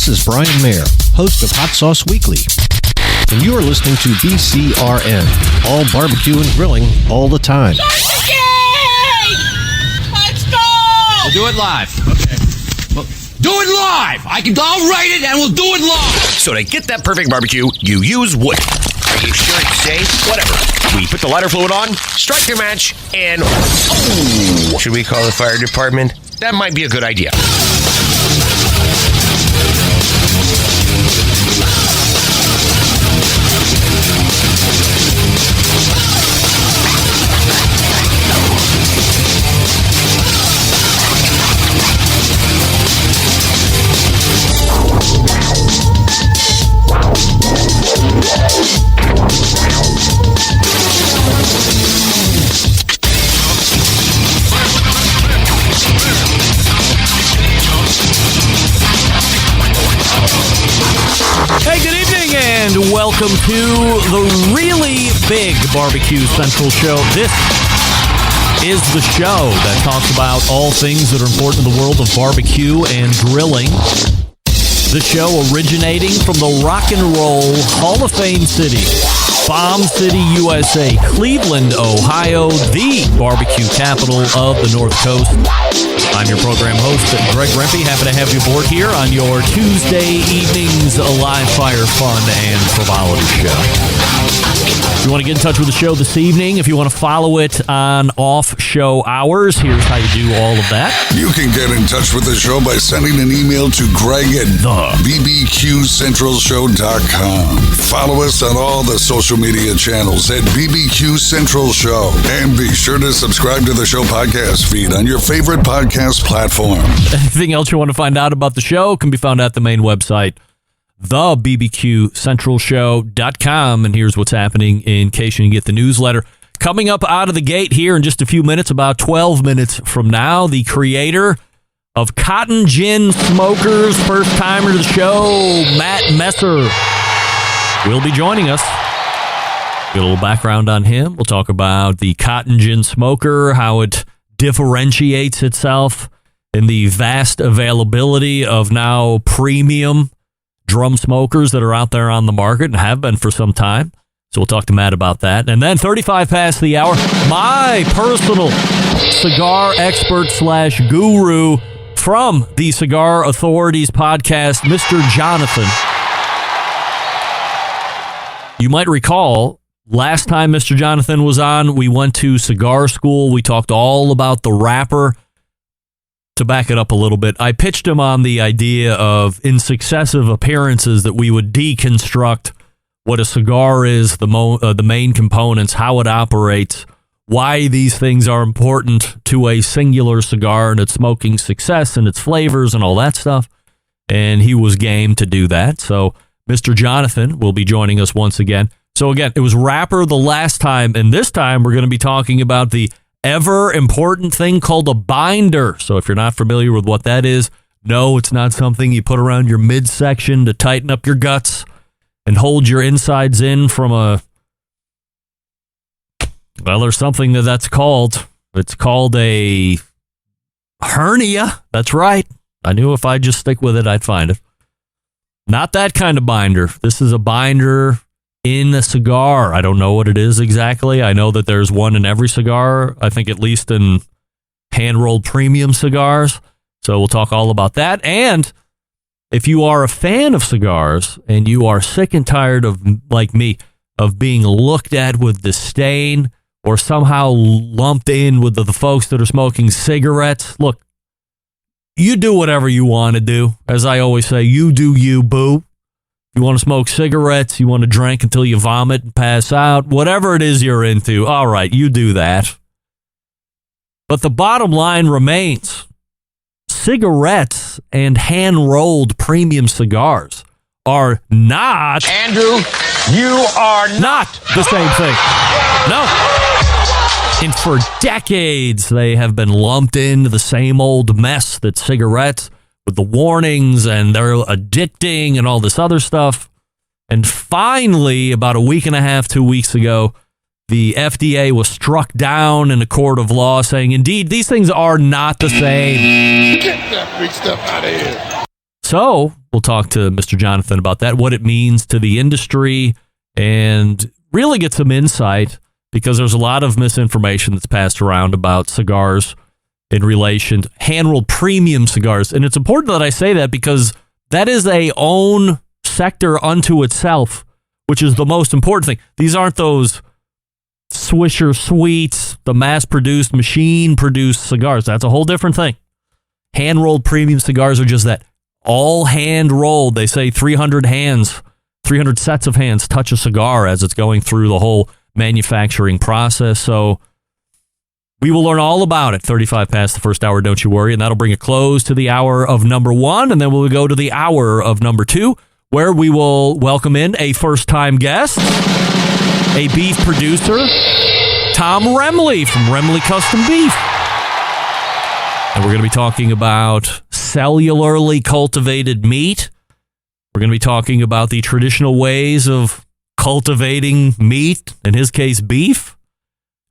This is Brian Mayer, host of Hot Sauce Weekly, and you are listening to BCRN, all barbecue and grilling all the time. Let's go! We'll do it live. Okay. Well, do it live! I'll write it and we'll do it live! So to get that perfect barbecue, you use wood. Are you sure it's safe? Whatever. We put the lighter fluid on, strike your match, and... Oh! Should we call the fire department? That might be a good idea. Hey, good evening, and welcome to the really big Barbecue Central show. This is the show that talks about all things that are important in the world of barbecue and grilling. The show originating from the Rock and Roll Hall of Fame city, Bomb City, USA, Cleveland, Ohio, the barbecue capital of the North Coast. I'm your program host, Greg Rempe. Happy to have you aboard here on your Tuesday evening's live fire fun and frivolity show. If you want to get in touch with the show this evening, if you want to follow it on off-show hours, here's how you do all of that. You can get in touch with the show by sending an email to Greg at bbqcentralshow.com. Follow us on all the social media channels at BBQ Central Show. And be sure to subscribe to the show podcast feed on your favorite podcast platform. Anything else you want to find out about the show can be found at the main website, thebbqcentralshow.com. And here's what's happening in case you didn't get the newsletter. Coming up out of the gate here in just a few minutes, about 12 minutes from now, the creator of Cotton Gin Smokers, first timer to the show, Matt Messer, will be joining us. Get a little background on him. We'll talk about the Cotton Gin Smoker, how it differentiates itself in the vast availability of now premium drum smokers that are out there on the market and have been for some time. So we'll talk to Matt about that. And then 35 past the hour, my personal cigar expert / guru from the Cigar Authorities podcast, Mr. Jonathan. You might recall, last time Mr. Jonathan was on, we went to cigar school. We talked all about the wrapper. To back it up a little bit, I pitched him on the idea of, in successive appearances, that we would deconstruct what a cigar is, the main components, how it operates, why these things are important to a singular cigar and its smoking success and its flavors and all that stuff. And he was game to do that. So Mr. Jonathan will be joining us once again. So again, it was wrapper the last time, and this time we're going to be talking about the ever important thing called a binder. So if you're not familiar with what that is, no, it's not something you put around your midsection to tighten up your guts and hold your insides in from a... Well, there's something that's called. It's called a hernia. That's right. I knew if I just stick with it, I'd find it. Not that kind of binder. This is a binder in a cigar. I don't know what it is exactly. I know that there's one in every cigar. I think at least in hand-rolled premium cigars. So we'll talk all about that. And if you are a fan of cigars and you are sick and tired of, like me, of being looked at with disdain or somehow lumped in with the folks that are smoking cigarettes, look, you do whatever you want to do. As I always say, you do you, boo. You want to smoke cigarettes, you want to drink until you vomit and pass out, whatever it is you're into, all right, you do that. But the bottom line remains, cigarettes and hand-rolled premium cigars are not... Andrew, you are not the same thing. No. And for decades, they have been lumped into the same old mess that cigarettes, with the warnings and they're addicting and all this other stuff. And finally, about a week and a half, 2 weeks ago, the FDA was struck down in a court of law saying, indeed, these things are not the same. Get that big stuff out of here. So We'll talk to Mr. Jonathan about that, what it means to the industry, and really get some insight, because there's a lot of misinformation that's passed around about cigars in relation to hand-rolled premium cigars. And it's important that I say that, because that is a own sector unto itself, which is the most important thing. These aren't those Swisher Sweets, the mass-produced, machine-produced cigars. That's a whole different thing. Hand-rolled premium cigars are just that. All hand-rolled. They say 300 hands, 300 sets of hands touch a cigar as it's going through the whole manufacturing process. So we will learn all about it. 35 past the first hour, don't you worry. And that'll bring a close to the hour of number 1. And then we'll go to the hour of number 2, where we will welcome in a first-time guest, a beef producer, Tom Remley from Remley Custom Beef. And we're going to be talking about cellularly cultivated meat. We're going to be talking about the traditional ways of cultivating meat, in his case beef,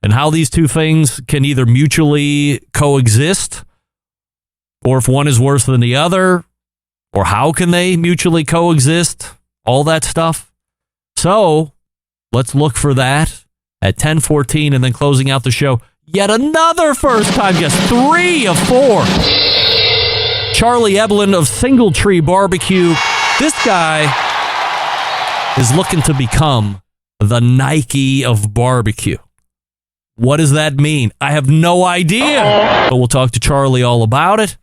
and how these two things can either mutually coexist, or if one is worse than the other, or how can they mutually coexist, all that stuff. So let's look for that at 10:14, and then closing out the show, yet another first-time guest, 3 of 4. Charlie Eblin of Single Tree Barbecue. This guy is looking to become the Nike of barbecue. What does that mean? I have no idea. But we'll talk to Charlie all about it,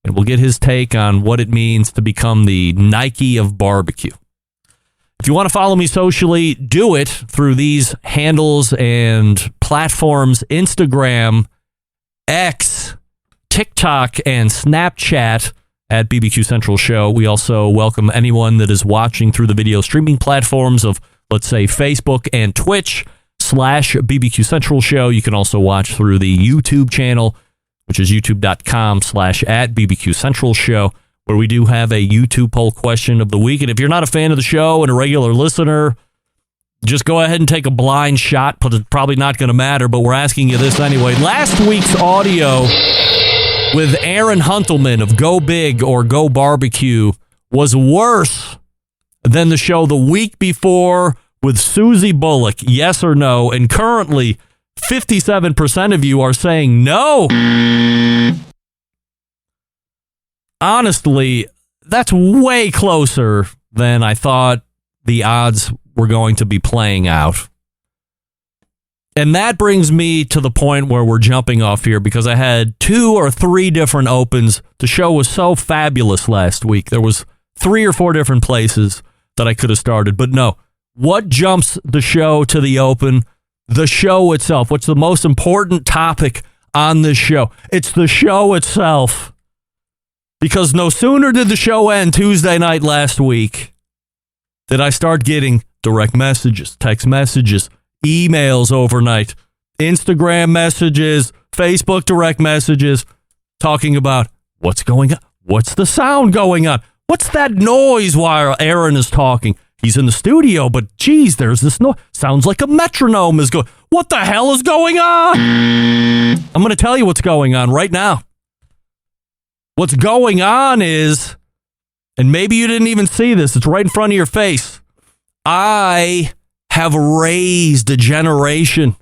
and we'll get his take on what it means to become the Nike of barbecue. If you want to follow me socially, do it through these handles and platforms: Instagram, X, TikTok, and Snapchat at BBQ Central Show. We also welcome anyone that is watching through the video streaming platforms of, let's say, Facebook and Twitch /BBQ Central Show. You can also watch through the YouTube channel, which is youtube.com/@BBQ Central Show, where we do have a YouTube poll question of the week. And if you're not a fan of the show and a regular listener, just go ahead and take a blind shot, but it's probably not going to matter, but we're asking you this anyway. Last week's audio with Aaron Huntelman of Go Big or Go Barbecue was worse than the show the week before with Susie Bullock, yes or no? And currently, 57% of you are saying no. Honestly, that's way closer than I thought the odds were going to be playing out. And that brings me to the point where we're jumping off here, because I had 2 or 3 different opens. The show was so fabulous last week. There was 3 or 4 different places that I could have started. But no, what jumps the show to the open? The show itself. What's the most important topic on this show? It's the show itself. Because no sooner did the show end Tuesday night last week did I start getting direct messages, text messages, emails overnight, Instagram messages, Facebook direct messages, talking about what's going on. What's the sound going on? What's that noise while Aaron is talking? He's in the studio, but geez, there's this noise. Sounds like a metronome is going. What the hell is going on? I'm going to tell you what's going on right now. What's going on is, and maybe you didn't even see this, it's right in front of your face. I have raised a generation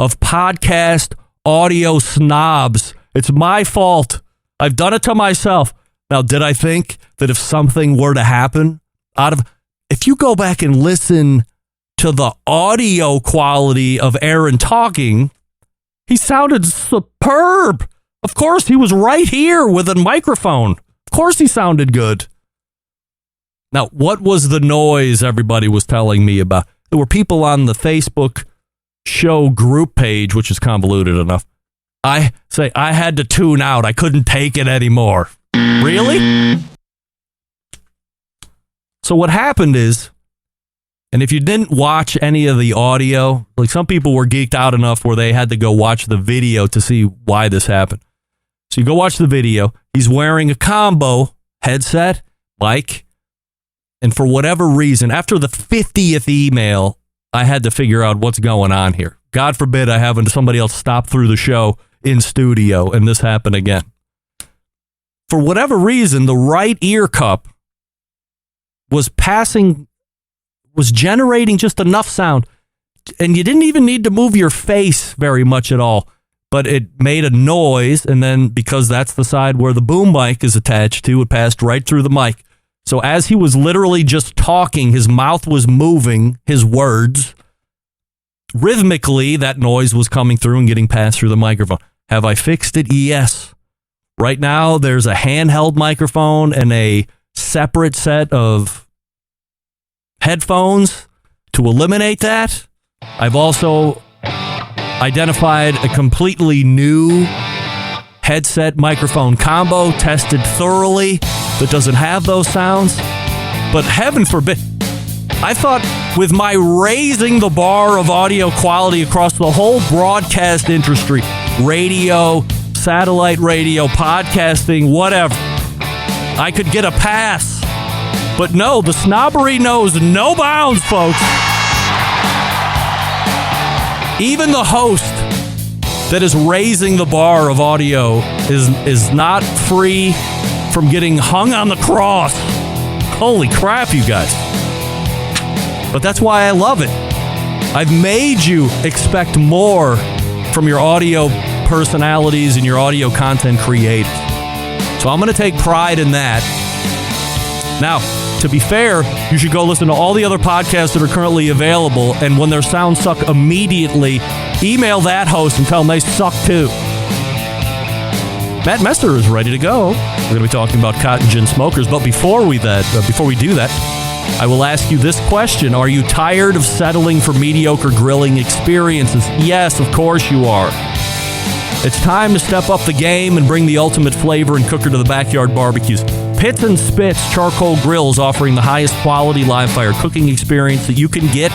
of podcast audio snobs. It's my fault. I've done it to myself. Now, did I think that if something were to happen if you go back and listen to the audio quality of Aaron talking, he sounded superb. Of course, he was right here with a microphone. Of course, he sounded good. Now, what was the noise everybody was telling me about? There were people on the Facebook show group page, which is convoluted enough. I had to tune out. I couldn't take it anymore. Really? So what happened is, and if you didn't watch any of the audio, like some people were geeked out enough where they had to go watch the video to see why this happened. So you go watch the video. He's wearing a combo headset, mic, and for whatever reason, after the 50th email, I had to figure out what's going on here. God forbid I have somebody else stop through the show in studio and this happen again. For whatever reason, the right ear cup was generating just enough sound, and you didn't even need to move your face very much at all, but it made a noise, and then because that's the side where the boom mic is attached to, it passed right through the mic. So as he was literally just talking, his mouth was moving his words. Rhythmically, that noise was coming through and getting passed through the microphone. Have I fixed it? Yes. Right now, there's a handheld microphone and a separate set of headphones to eliminate that. I've also identified a completely new headset microphone combo, tested thoroughly, that doesn't have those sounds. But heaven forbid, I thought with my raising the bar of audio quality across the whole broadcast industry, radio, satellite radio, podcasting, whatever, I could get a pass. But no, the snobbery knows no bounds, folks. Even the host that is raising the bar of audio is not free from getting hung on the cross. Holy crap, you guys. But that's why I love it. I've made you expect more from your audio personalities and your audio content creators. So I'm going to take pride in that. Now, to be fair, you should go listen to all the other podcasts that are currently available, and when their sounds suck immediately, email that host and tell them they suck too. Matt Messer is ready to go. We're going to be talking about cotton gin smokers, but before we do that, I will ask you this question. Are you tired of settling for mediocre grilling experiences? Yes, of course you are. It's time to step up the game and bring the ultimate flavor and cooker to the backyard barbecues. Pits and Spits Charcoal Grills, offering the highest quality live fire cooking experience that you can get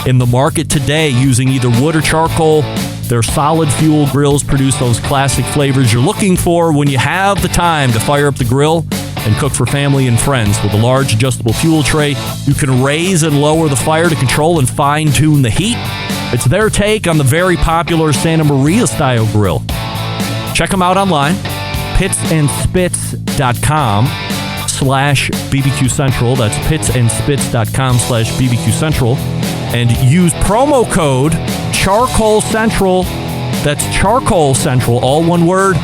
in the market today using either wood or charcoal. Their solid fuel grills produce those classic flavors you're looking for when you have the time to fire up the grill and cook for family and friends. With a large adjustable fuel tray, you can raise and lower the fire to control and fine-tune the heat. It's their take on the very popular Santa Maria style grill. Check them out online, pitsandspits.com/BBQ Central. That's pitsandspits.com/BBQ Central. And use promo code Charcoal Central. That's Charcoal Central, all one word,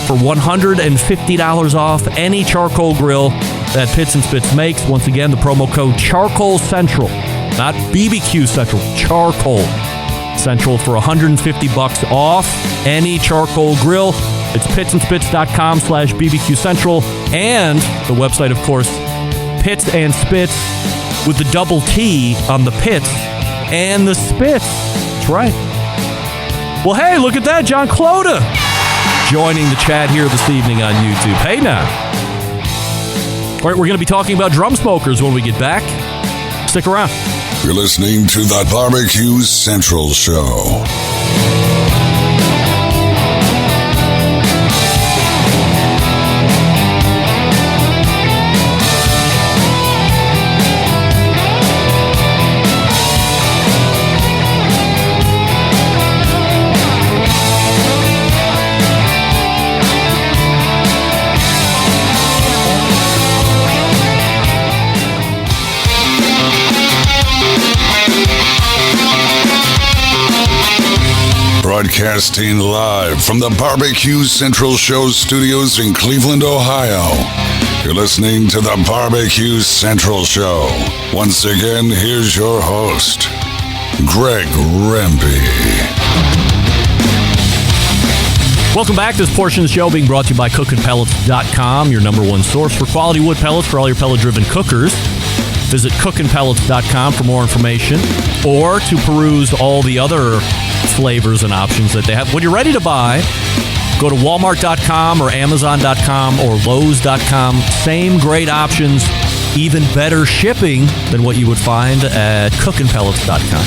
for $150 off any charcoal grill that Pits and Spits makes. Once again, the promo code Charcoal Central, not BBQ Central, Charcoal Central, for $150 off any charcoal grill. It's pitsandspits.com/BBQ Central, and the website, of course, Pits and Spits with the double T on the Pits and the Spits. That's right. Well, hey, look at that. John Clota joining the chat here this evening on YouTube. Hey, now. All right, we're going to be talking about drum smokers when we get back. Stick around. You're listening to the Barbecue Central Show. Broadcasting live from the Barbecue Central Show studios in Cleveland, Ohio. You're listening to the Barbecue Central Show. Once again, here's your host, Greg Rempe. Welcome back. This portion of the show being brought to you by cookinpellets.com, your number one source for quality wood pellets for all your pellet-driven cookers. Visit cookinpellets.com for more information or to peruse all the other flavors and options that they have. When you're ready to buy, go to walmart.com or amazon.com or lowes.com. Same great options, even better shipping than what you would find at cookinpellets.com.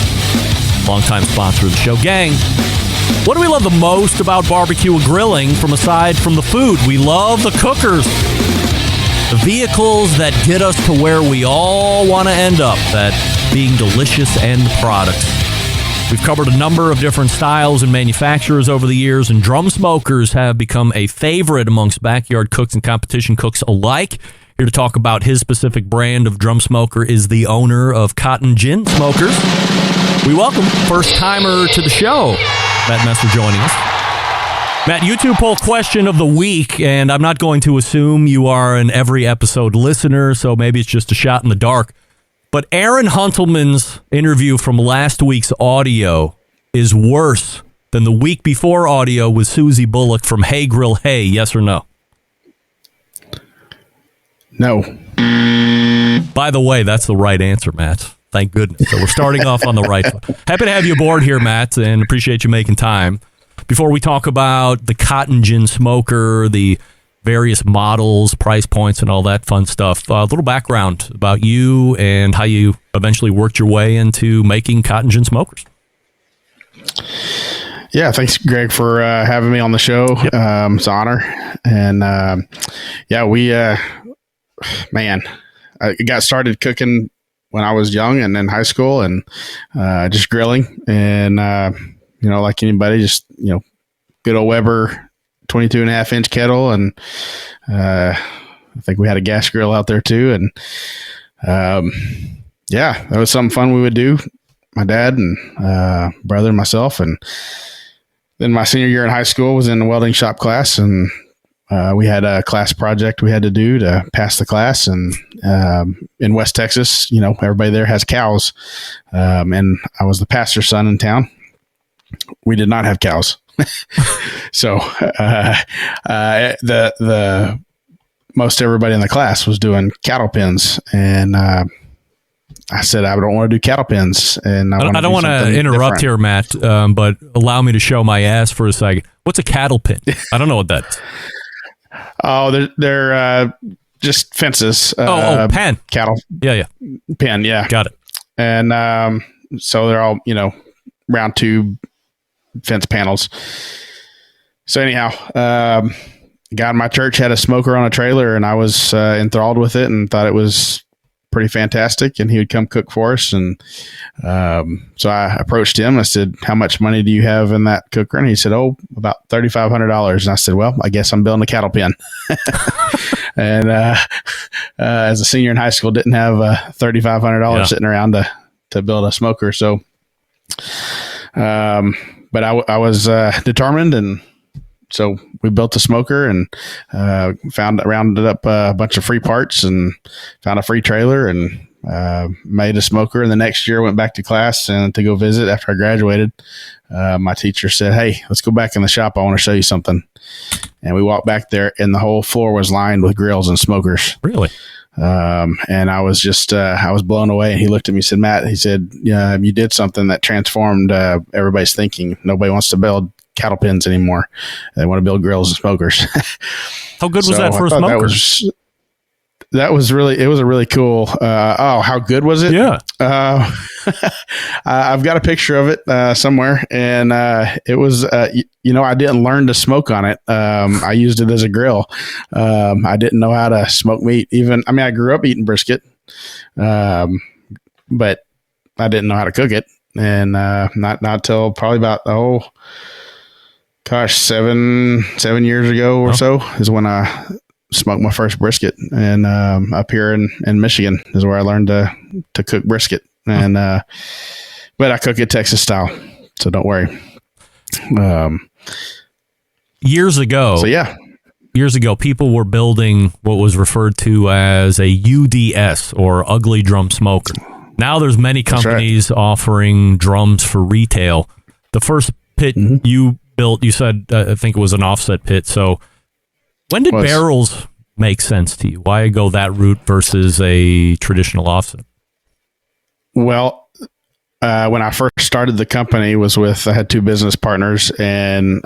Longtime sponsor of the show. Gang, what do we love the most about barbecue and grilling aside from the food? We love the cookers. The vehicles that get us to where we all want to end up, that being delicious end products. We've covered a number of different styles and manufacturers over the years, and drum smokers have become a favorite amongst backyard cooks and competition cooks alike. Here to talk about his specific brand of drum smoker is the owner of Cotton Gin Smokers. We welcome first-timer to the show, Matt Messer, joining us. Matt, YouTube poll question of the week, and I'm not going to assume you are an every episode listener, so maybe it's just a shot in the dark. But Aaron Huntelman's interview from last week's audio is worse than the week before audio with Susie Bullock from Hey Grill Hey, yes or no? No. By the way, that's the right answer, Matt. Thank goodness. So we're starting off on the right foot. Happy to have you aboard here, Matt, and appreciate you making time. Before we talk about the Cotton Gin Smoker, the various models, price points, and all that fun stuff, a little background about you and how you eventually worked your way into making Cotton Gin Smokers. Yeah, thanks, Greg, for having me on the show. Yep. It's an honor. And I got started cooking when I was young and in high school, and just grilling. And, like anybody, just, good old Weber 22.5-inch kettle. And I think we had a gas grill out there too. And that was something fun we would do. My dad and brother and myself. And then my senior year in high school was in the welding shop class, and we had a class project we had to do to pass the class. And in West Texas, everybody there has cows. And I was the pastor's son in town. We did not have cows. So the most everybody in the class was doing cattle pens. And I said, I don't want to do cattle pens. And I don't want to interrupt here, Matt, but allow me to show my ass for a second. What's a cattle pen? I don't know what that is. Oh, they're just fences. Pen. Cattle. Yeah. Pen, yeah. Got it. And so they're all, round tube fence panels. So anyhow, a guy in my church had a smoker on a trailer, and I was enthralled with it and thought it was pretty fantastic, and he would come cook for us. And so I approached him. I said, how much money do you have in that cooker? And he said, about $3,500. And I said, well, I guess I'm building a cattle pen. And as a senior in high school, didn't have $3,500 sitting around to build a smoker. So but I was determined, and so we built a smoker and rounded up a bunch of free parts and found a free trailer and made a smoker. And the next year went back to class and to go visit after I graduated. My teacher said, hey, let's go back in the shop. I want to show you something. And we walked back there, and the whole floor was lined with grills and smokers. Really? And I was just, I was blown away. And he looked at me and said, Matt, he said, you did something that transformed everybody's thinking. Nobody wants to build cattle pens anymore. They want to build grills and smokers. How good was that for a smoker? It was a really cool. How good was it? Yeah. I've got a picture of it somewhere, and it was, I didn't learn to smoke on it. I used it as a grill. I didn't know how to smoke meat. I grew up eating brisket, but I didn't know how to cook it, and not till probably about 7 years ago or so is when I smoked my first brisket. And up here in Michigan is where I learned to cook brisket. And but I cook it Texas style, so don't worry. Years ago, people were building what was referred to as a UDS, or ugly drum smoker. Now there's many companies offering drums for retail. The first pit you built, you said, I think it was an offset pit. So when did barrels make sense to you? Why go that route versus a traditional offset? Well, when I first started the company I had two business partners, and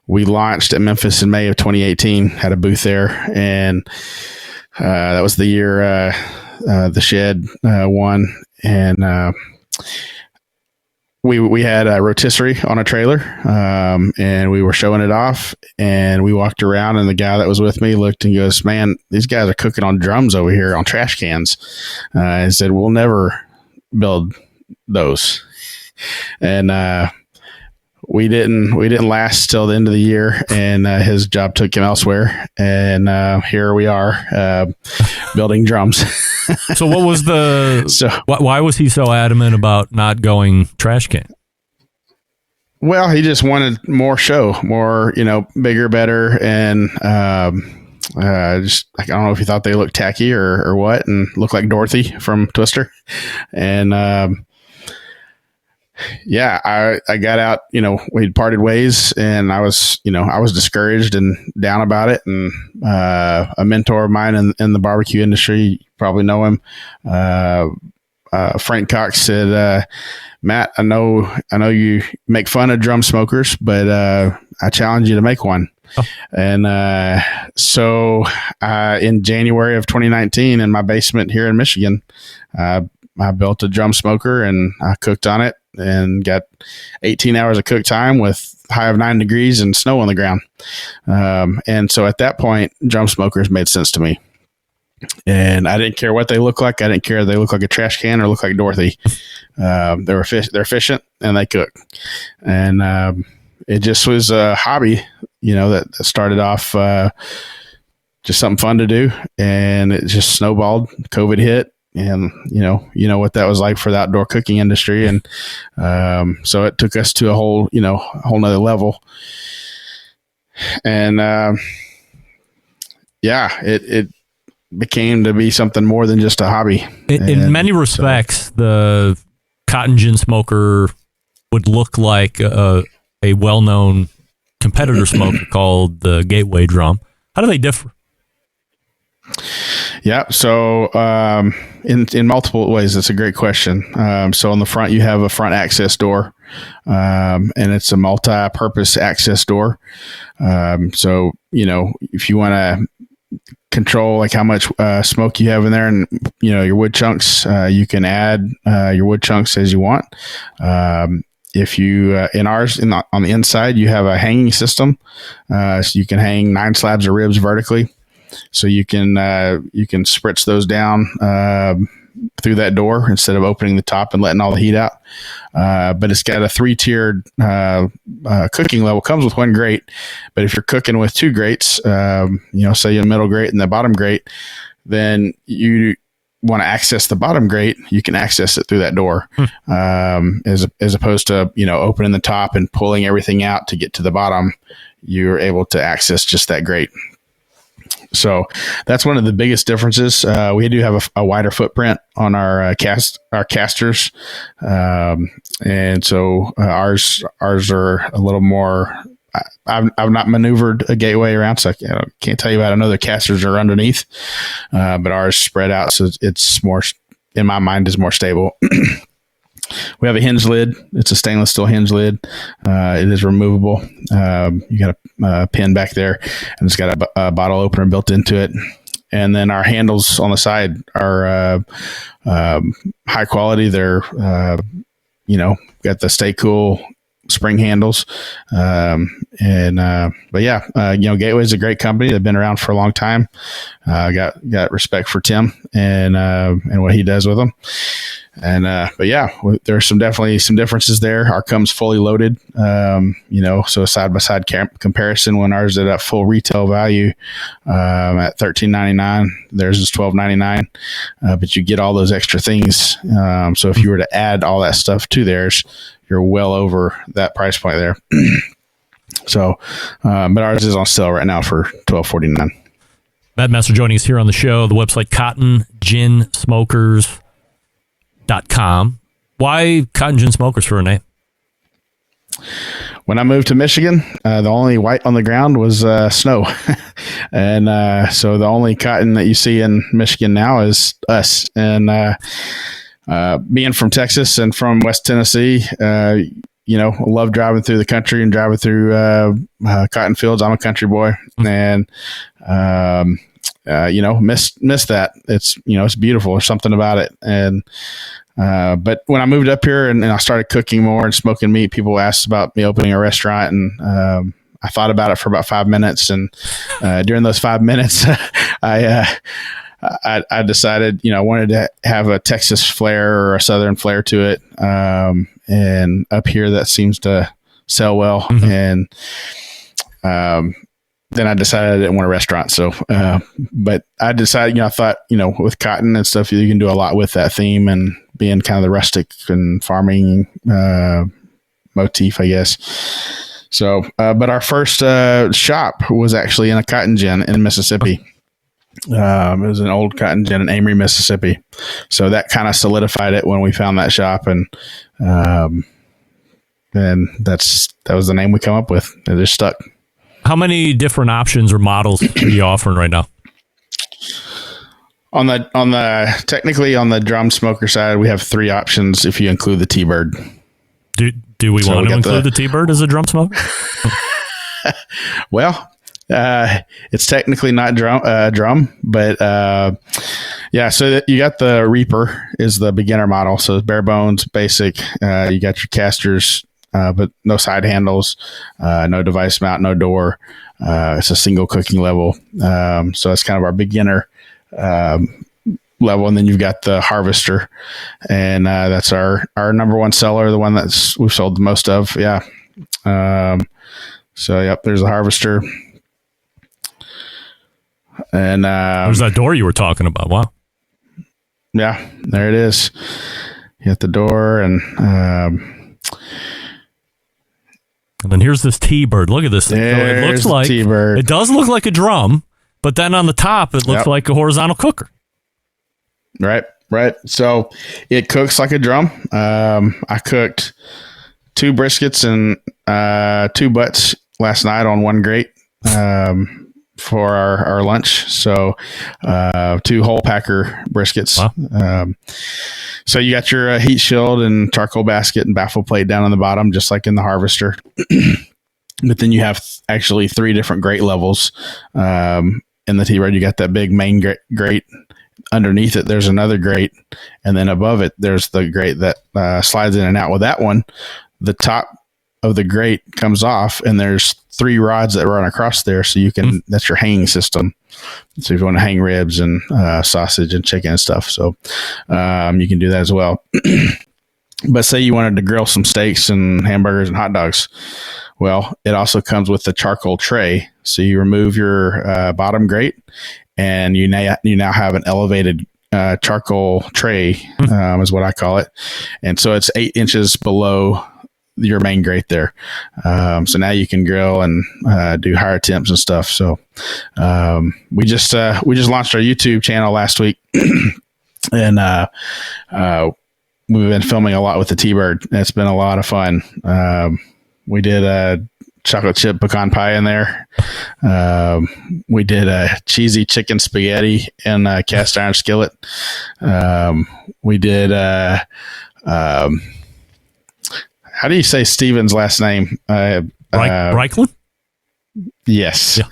we launched at Memphis in May of 2018, had a booth there. And that was the year the Shed won. And we had a rotisserie on a trailer, and we were showing it off, and we walked around, and the guy that was with me looked and goes, man, these guys are cooking on drums over here on trash cans. I said, we'll never build those. And we didn't last till the end of the year, and his job took him elsewhere, and here we are building drums. So what was why was he so adamant about not going trash can? Well, he just wanted more show, more, bigger, better, and just I don't know if he thought they looked tacky or what, and looked like Dorothy from Twister, and I got out. We'd parted ways, and I was discouraged and down about it. And a mentor of mine in the barbecue industry, you probably know him, Frank Cox, said, Matt, I know you make fun of drum smokers, but I challenge you to make one. Oh. And so in January of 2019, in my basement here in Michigan, I built a drum smoker, and I cooked on it and got 18 hours of cook time with high of 9 degrees and snow on the ground. And so at that point, drum smokers made sense to me. And I didn't care what they look like. I didn't care if they look like a trash can or look like Dorothy. They're efficient, and they cook. And it just was a hobby, that started off just something fun to do, and it just snowballed. COVID hit, and you know what that was like for the outdoor cooking industry, and so it took us to a whole nother level. And it became to be something more than just a hobby. In many respects, the cotton gin smoker would look like a well-known competitor smoker called the Gateway Drum. How do they differ? Yeah, so in multiple ways, that's a great question. So on the front, you have a front access door, and it's a multi-purpose access door. So if you want to control like how much smoke you have in there, and your wood chunks, you can add your wood chunks as you want. If you in ours on the inside, you have a hanging system, so you can hang 9 slabs of ribs vertically. So you can spritz those down through that door instead of opening the top and letting all the heat out. But it's got a 3-tiered cooking level. Comes with 1 grate, but if you're cooking with 2 grates, say a middle grate and the bottom grate, then you want to access the bottom grate, you can access it through that door, as opposed to opening the top and pulling everything out to get to the bottom. You're able to access just that grate. So that's one of the biggest differences. We do have a wider footprint on our casters, and so ours are a little more. I've not maneuvered a Gateway around, so I can't tell you about. I know the casters are underneath, but ours spread out, so it's more, in my mind, is more stable. We have a hinge lid. It's a stainless steel hinge lid. It is removable. You got a pin back there, and it's got a bottle opener built into it. And then our handles on the side are high quality. They're got the Stay Cool spring handles. But Gateway is a great company. They've been around for a long time. Got respect for Tim and what he does with them. And there's definitely some differences there. Our comes fully loaded, so a side by side comparison. When ours is at full retail value at $13.99, theirs is $12.99, but you get all those extra things. So if you were to add all that stuff to theirs, you're well over that price point there. So, but ours is on sale right now for $12.49. Matt Messer joining us here on the show. The website cottonginsmokers.com. Why Cotton Gin Smokers for a name? When I moved to Michigan, the only white on the ground was snow. And so the only cotton that you see in Michigan now is us. And being from Texas and from West Tennessee, love driving through the country and driving through cotton fields. I'm a country boy, and miss that. It's beautiful. There's something about it. And but when I moved up here and I started cooking more and smoking meat, people asked about me opening a restaurant, and I thought about it for about 5 minutes. And during those 5 minutes, I decided, I wanted to have a Texas flair or a Southern flair to it. And up here, that seems to sell well. And then I decided I didn't want a restaurant. So, but I decided, I thought, with cotton and stuff, you can do a lot with that theme and being kind of the rustic and farming motif, I guess. So, but our first shop was actually in a cotton gin in Mississippi. It was an old cotton gin in Amory, Mississippi. So that kind of solidified it when we found that shop. And that was the name we come up with. It just stuck. How many different options or models are you offering right now? Technically on the drum smoker side, we have 3 options if you include the T-Bird. Do we want to include the T-Bird as a drum smoker? Well, it's technically not drum, but yeah. So you got the Reaper is the beginner model, so it's bare bones, basic. You got your casters. But no side handles, no device mount, no door. It's a single cooking level. So that's kind of our beginner level. And then you've got the Harvester, and that's our number one seller, the one we've sold the most of. Yeah. So, yep, there's the Harvester. And there's that door you were talking about. Wow. Yeah, there it is. You got the door, and then here's this T-Bird. Look at this thing. So it looks like T-Bird. It does look like a drum, but then on the top it looks like a horizontal cooker. Right. So it cooks like a drum. I cooked 2 briskets and 2 butts last night on one grate for our lunch. So 2 whole packer briskets. Wow. So you got your heat shield and charcoal basket and baffle plate down on the bottom, just like in the Harvester. But then you have actually 3 different grate levels. In the T-Bird, you got that big main grate. Underneath it, there's another grate. And then above it, there's the grate that slides in and out. With that one, the top of the grate comes off, and there's 3 rods that run across there. So you can, that's your hanging system. So if you want to hang ribs and sausage and chicken and stuff. So you can do that as well. But say you wanted to grill some steaks and hamburgers and hot dogs. Well, it also comes with the charcoal tray. So you remove your bottom grate, and you now have an elevated charcoal tray, is what I call it. And so it's 8 inches below your main grate there. So now you can grill and do higher temps and stuff. So we just launched our YouTube channel last week, and we've been filming a lot with the T-Bird. It's been a lot of fun. We did a chocolate chip pecan pie in there. We did a cheesy chicken spaghetti in a cast iron skillet. We did how do you say Steven's last name? Reichland? Yes. Yeah.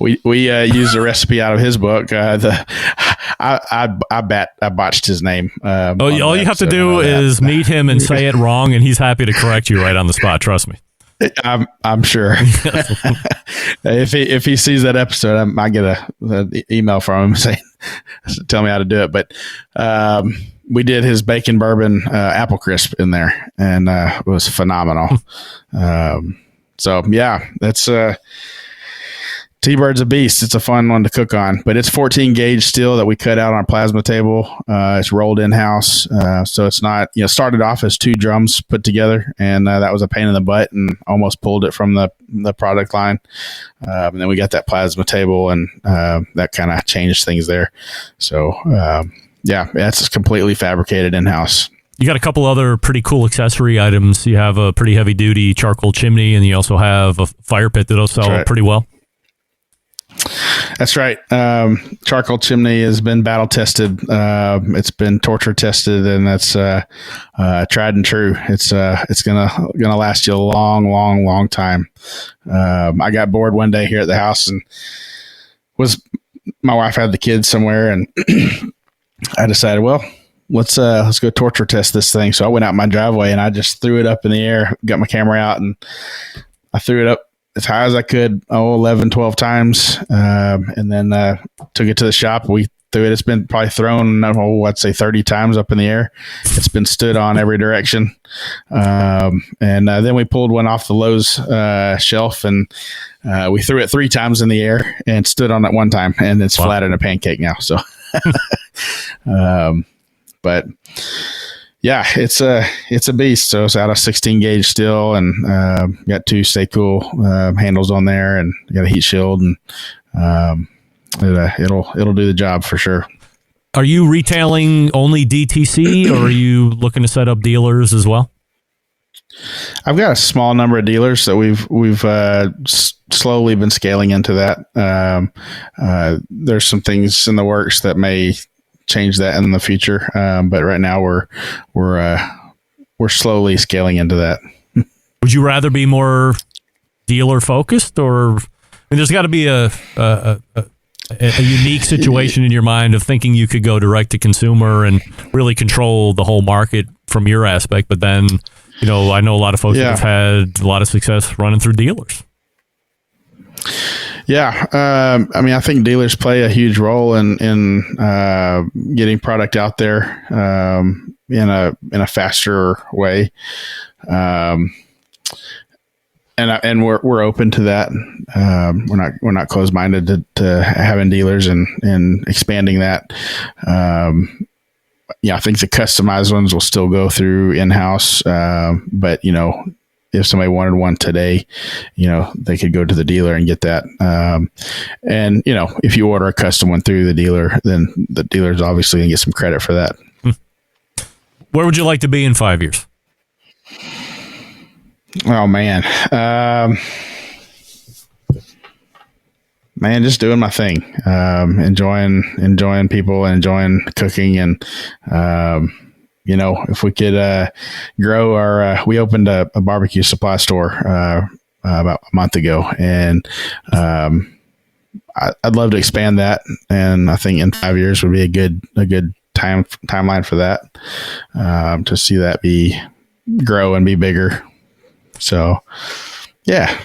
we used a recipe out of his book. I botched his name. All you have to do is meet him and say it wrong, and he's happy to correct you right on the spot. Trust me. I'm sure. If he sees that episode, I might get an email from him saying, tell me how to do it. But we did his bacon bourbon apple crisp in there, and it was phenomenal. So yeah, that's T-Bird's a beast. It's a fun one to cook on, but it's 14 gauge steel that we cut out on a plasma table. It's rolled in house. So it's not, started off as 2 drums put together, and that was a pain in the butt and almost pulled it from the product line. And then we got that plasma table, and that kind of changed things there. So, yeah, that's completely fabricated in house. You got a couple other pretty cool accessory items. You have a pretty heavy duty charcoal chimney, and you also have a fire pit that'll sell pretty well. That's right. Charcoal chimney has been battle tested. It's been torture tested, and that's tried and true. It's gonna last you a long time. I got bored one day here at the house, and my wife had the kids somewhere, and I decided, well, let's go torture test this thing. So I went out my driveway, and I just threw it up in the air, got my camera out, and I threw it up as high as I could, 11, 12 times. And then took it to the shop. We through it. It's been probably thrown, I'd say 30 times up in the air. It's been stood on every direction. And then we pulled one off the Lowe's shelf, and we threw it 3 times in the air and stood on it 1 time, and it's flat in a pancake now. So, but yeah, it's a beast. So it's out of 16 gauge still, and got 2 Stay Cool handles on there, and got a heat shield, and it'll do the job for sure. Are you retailing only DTC, or are you looking to set up dealers as well? I've got a small number of dealers that we've slowly been scaling into that. There's some things in the works that may change that in the future, but right now we're slowly scaling into that. Would you rather be more dealer focused, or there's got to be a unique situation in your mind of thinking you could go direct to consumer and really control the whole market from your aspect, but then I know a lot of folks that have had a lot of success running through dealers. Yeah. I think dealers play a huge role in getting product out there in a faster way. And we're open to that. We're not closed-minded to having dealers and expanding that. I think the customized ones will still go through in-house. But if somebody wanted one today, they could go to the dealer and get that. And if you order a custom one through the dealer, then the dealer's obviously gonna get some credit for that. Where would you like to be in 5 years? Oh man. Just doing my thing, enjoying people, and enjoying cooking. And, if we could, grow we opened a barbecue supply store, about a month ago, and, I'd love to expand that. And I think in 5 years would be a good timeline for that, to see that grow and be bigger. So, yeah.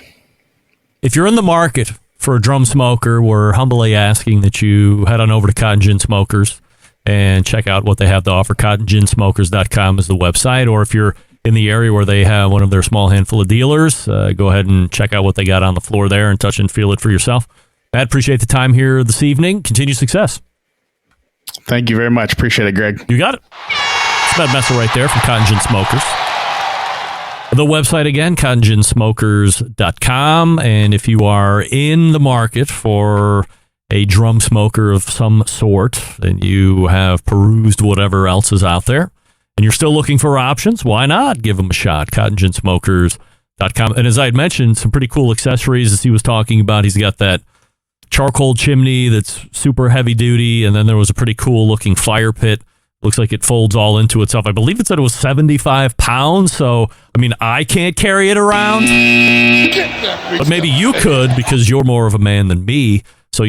If you're in the market for a drum smoker, we're humbly asking that you head on over to Cotton Gin Smokers and check out what they have to offer. CottonGinSmokers.com is the website. Or if you're in the area where they have one of their small handful of dealers, go ahead and check out what they got on the floor there and touch and feel it for yourself. Matt, appreciate the time here this evening. Continue success. Thank you very much. Appreciate it, Greg. You got it. It's Matt Messer right there from Cotton Gin Smokers. The website again, cottonginsmokers.com. And if you are in the market for a drum smoker of some sort, and you have perused whatever else is out there, and you're still looking for options, why not give them a shot? cottonginsmokers.com. And as I had mentioned, some pretty cool accessories as he was talking about. He's got that charcoal chimney that's super heavy duty, and then there was a pretty cool looking fire pit. Looks like it folds all into itself. I believe it said it was 75 pounds. So, I can't carry it around. But maybe you could, because you're more of a man than me. So,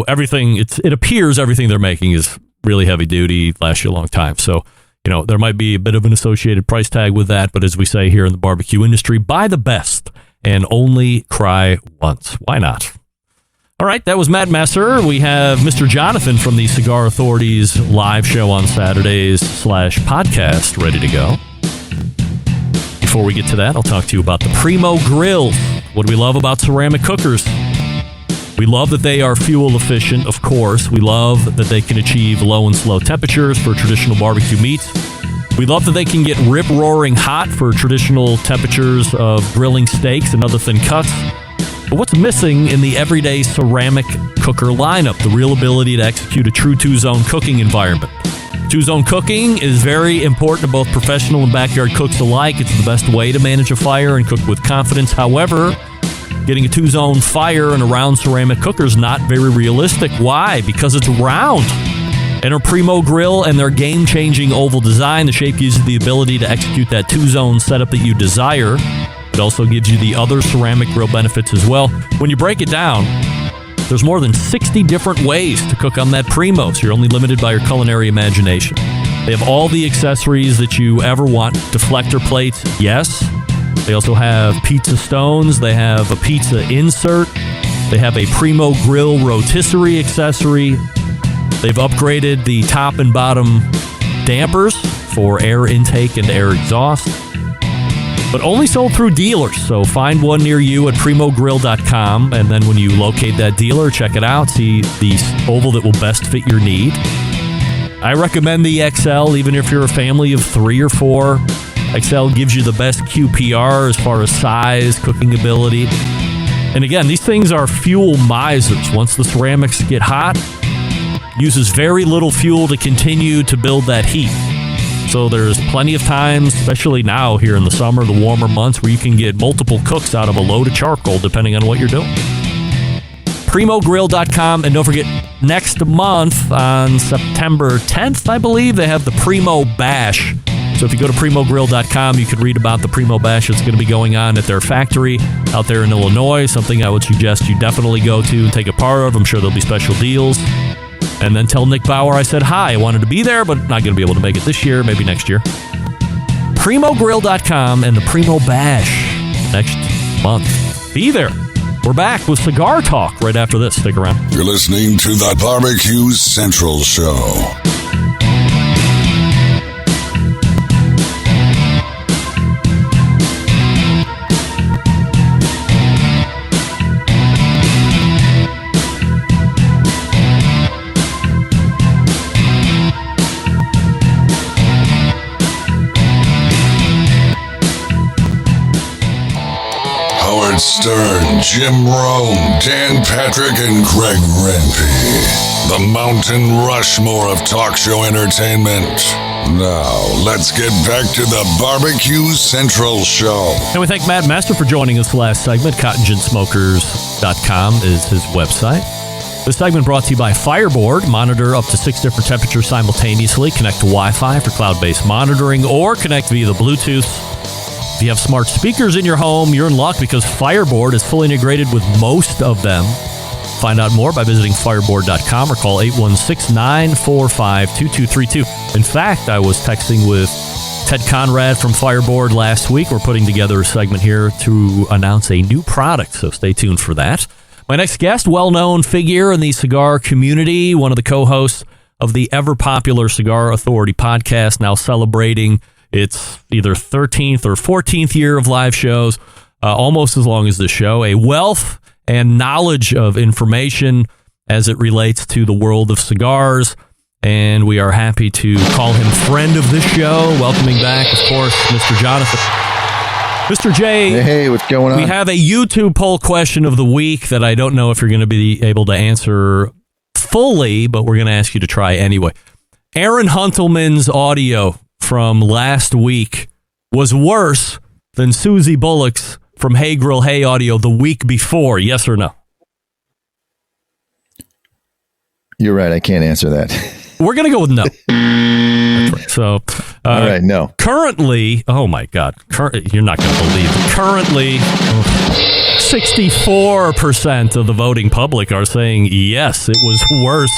everything, it appears everything they're making is really heavy duty, lasts you a long time. So, there might be a bit of an associated price tag with that. But as we say here in the barbecue industry, buy the best and only cry once. Why not? All right, that was Matt Messer. We have Mr. Jonathan from the Cigar Authority's live show on Saturdays /podcast ready to go. Before we get to that, I'll talk to you about the Primo Grill. What do we love about ceramic cookers? We love that they are fuel efficient, of course. We love that they can achieve low and slow temperatures for traditional barbecue meats. We love that they can get rip-roaring hot for traditional temperatures of grilling steaks and other thin cuts. But what's missing in the everyday ceramic cooker lineup? The real ability to execute a true two-zone cooking environment. Two-zone cooking is very important to both professional and backyard cooks alike. It's the best way to manage a fire and cook with confidence. However, getting a two-zone fire in a round ceramic cooker is not very realistic. Why? Because it's round. Enter Primo Grill and their game-changing oval design. The shape gives you the ability to execute that two-zone setup that you desire. It also gives you the other ceramic grill benefits as well. When you break it down, there's more than 60 different ways to cook on that Primo, so you're only limited by your culinary imagination. They have all the accessories that you ever want. Deflector plates, yes. They also have pizza stones. They have a pizza insert. They have a Primo Grill rotisserie accessory. They've upgraded the top and bottom dampers for air intake and air exhaust, but only sold through dealers. So find one near you at primogrill.com, and then when you locate that dealer, check it out, see the oval that will best fit your need. I recommend the XL, even if you're a family of 3 or 4. XL gives you the best QPR as far as size, cooking ability. And again, these things are fuel misers. Once the ceramics get hot, uses very little fuel to continue to build that heat. So there's plenty of times, especially now here in the summer, the warmer months, where you can get multiple cooks out of a load of charcoal, depending on what you're doing. PrimoGrill.com, and don't forget, next month on September 10th, I believe, they have the Primo Bash. So if you go to PrimoGrill.com, you can read about the Primo Bash that's going to be going on at their factory out there in Illinois, something I would suggest you definitely go to and take a part of. I'm sure there'll be special deals. And then tell Nick Bauer I said hi. I wanted to be there, but not going to be able to make it this year, maybe next year. PrimoGrill.com and the Primo Bash next month. Be there. We're back with Cigar Talk right after this. Stick around. You're listening to the Barbecue Central Show. Howard Stern, Jim Rome, Dan Patrick, and Greg Rempe. The Mountain Rushmore of talk show entertainment. Now, let's get back to the Barbecue Central Show. And we thank Matt Master for joining us last segment. CottonGinsmokers.com is his website. This segment brought to you by Fireboard. Monitor up to 6 different temperatures simultaneously. Connect to Wi-Fi for cloud-based monitoring, or connect via the Bluetooth. If you have smart speakers in your home, you're in luck because Fireboard is fully integrated with most of them. Find out more by visiting fireboard.com or call 816-945-2232. In fact, I was texting with Ted Conrad from Fireboard last week. We're putting together a segment here to announce a new product, so stay tuned for that. My next guest, well-known figure in the cigar community, one of the co-hosts of the ever-popular Cigar Authority podcast, now celebrating its either 13th or 14th year of live shows, almost as long as this show. A wealth and knowledge of information as it relates to the world of cigars. And we are happy to call him friend of this show. Welcoming back, of course, Mr. Jonathan. Mr. J. Hey, what's going on? We have a YouTube poll question of the week that I don't know if you're going to be able to answer fully, but we're going to ask you to try anyway. Aaron Huntelman's audio from last week was worse than Susie Bullock's from Hey Grill Hey audio the week before. Yes or no? You're right. I can't answer that. We're going to go with no. That's right. So, all right, no. Currently, oh my God, you're not going to believe it. Currently, 64% of the voting public are saying yes, it was worse